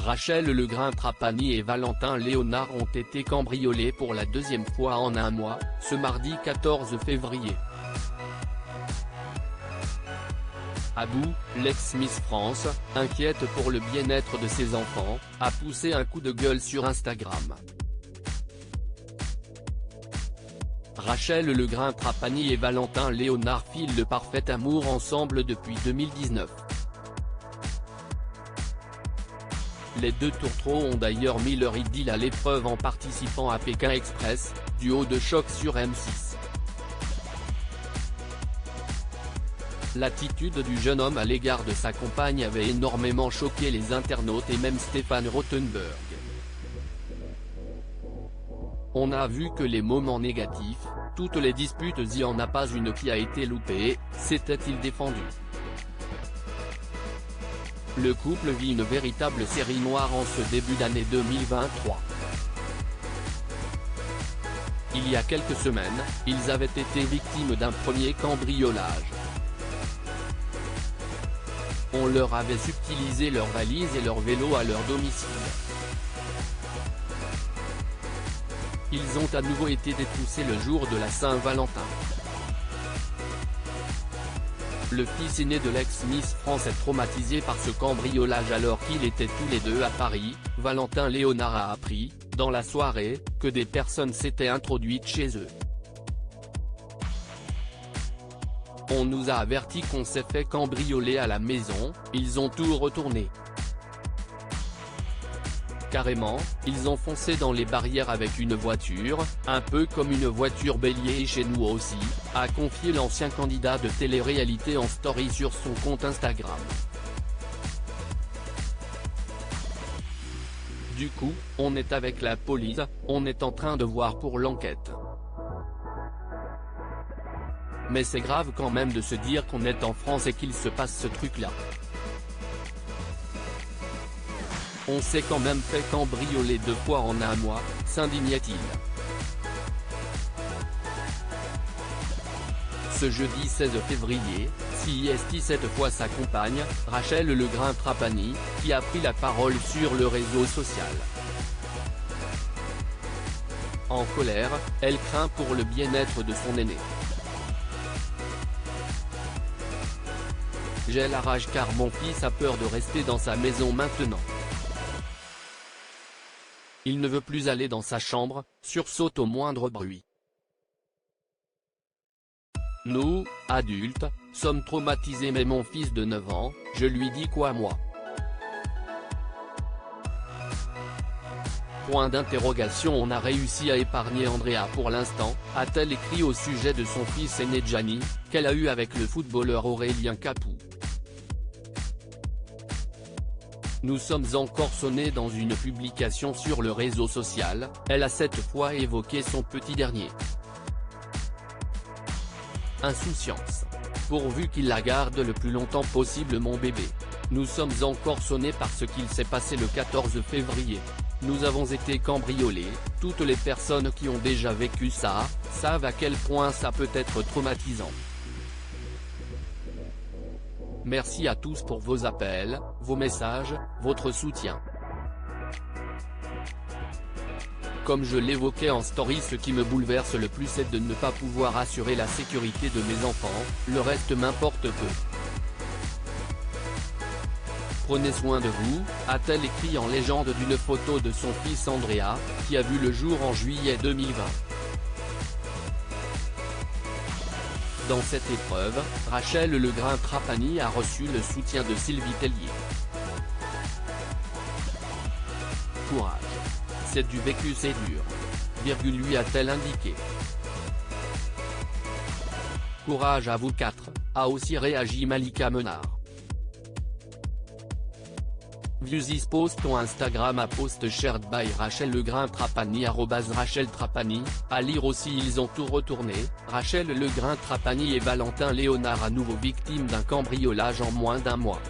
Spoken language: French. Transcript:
Rachel Legrain-Trapani et Valentin Léonard ont été cambriolés pour la deuxième fois en un mois, ce mardi 14 février. Abou, l'ex-Miss France, inquiète pour le bien-être de ses enfants, a poussé un coup de gueule sur Instagram. Rachel Legrain-Trapani et Valentin Léonard filent le parfait amour ensemble depuis 2019. Les deux tourtereaux ont d'ailleurs mis leur idylle à l'épreuve en participant à Pékin Express, duo de choc sur M6. L'attitude du jeune homme à l'égard de sa compagne avait énormément choqué les internautes et même Stéphane Rothenberg. On a vu que les moments négatifs, toutes les disputes, y en a pas une qui a été loupée, s'était-il défendu. Le couple vit une véritable série noire en ce début d'année 2023. Il y a quelques semaines, ils avaient été victimes d'un premier cambriolage. On leur avait subtilisé leurs valises et leurs vélos à leur domicile. Ils ont à nouveau été détroussés le jour de la Saint-Valentin. Le fils aîné de l'ex-Miss France est traumatisé par ce cambriolage alors qu'ils étaient tous les deux à Paris. Valentin Léonard a appris, dans la soirée, que des personnes s'étaient introduites chez eux. On nous a averti qu'on s'est fait cambrioler à la maison, ils ont tout retourné. Carrément, ils ont foncé dans les barrières avec une voiture, un peu comme une voiture bélier chez nous aussi, a confié l'ancien candidat de télé-réalité en story sur son compte Instagram. Du coup, on est avec la police, on est en train de voir pour l'enquête. Mais c'est grave quand même de se dire qu'on est en France et qu'il se passe ce truc-là. On s'est quand même fait cambrioler 2 fois en un mois, s'indignait-il. Ce jeudi 16 février, c'est cette fois sa compagne, Rachel Legrain-Trapani, qui a pris la parole sur le réseau social. En colère, elle craint pour le bien-être de son aîné. J'ai la rage car mon fils a peur de rester dans sa maison maintenant. Il ne veut plus aller dans sa chambre, sursaute au moindre bruit. Nous, adultes, sommes traumatisés mais mon fils de 9 ans, je lui dis quoi moi? Point d'interrogation. On a réussi à épargner Andrea pour l'instant, a-t-elle écrit au sujet de son fils aîné Gianni, qu'elle a eu avec le footballeur Aurélien Capou. Nous sommes encore sonnés dans une publication sur le réseau social, elle a cette fois évoqué son petit dernier. Insouciance. Pourvu qu'il la garde le plus longtemps possible mon bébé. Nous sommes encore sonnés par ce qu'il s'est passé le 14 février. Nous avons été cambriolés, toutes les personnes qui ont déjà vécu ça, savent à quel point ça peut être traumatisant. Merci à tous pour vos appels, vos messages, votre soutien. Comme je l'évoquais en story, ce qui me bouleverse le plus est de ne pas pouvoir assurer la sécurité de mes enfants, le reste m'importe peu. Prenez soin de vous, a-t-elle écrit en légende d'une photo de son fils Andrea, qui a vu le jour en juillet 2020. Dans cette épreuve, Rachel Legrain-Trapani a reçu le soutien de Sylvie Tellier. Courage. C'est du vécu, c'est dur. Lui a-t-elle indiqué. Courage à vous 4, a aussi réagi Malika Menard. Views is post on Instagram à post shared by Rachel Legrain-Trapani @Rachel Trapani, à lire aussi ils ont tout retourné, Rachel Legrain-Trapani et Valentin Léonard à nouveau victimes d'un cambriolage en moins d'un mois.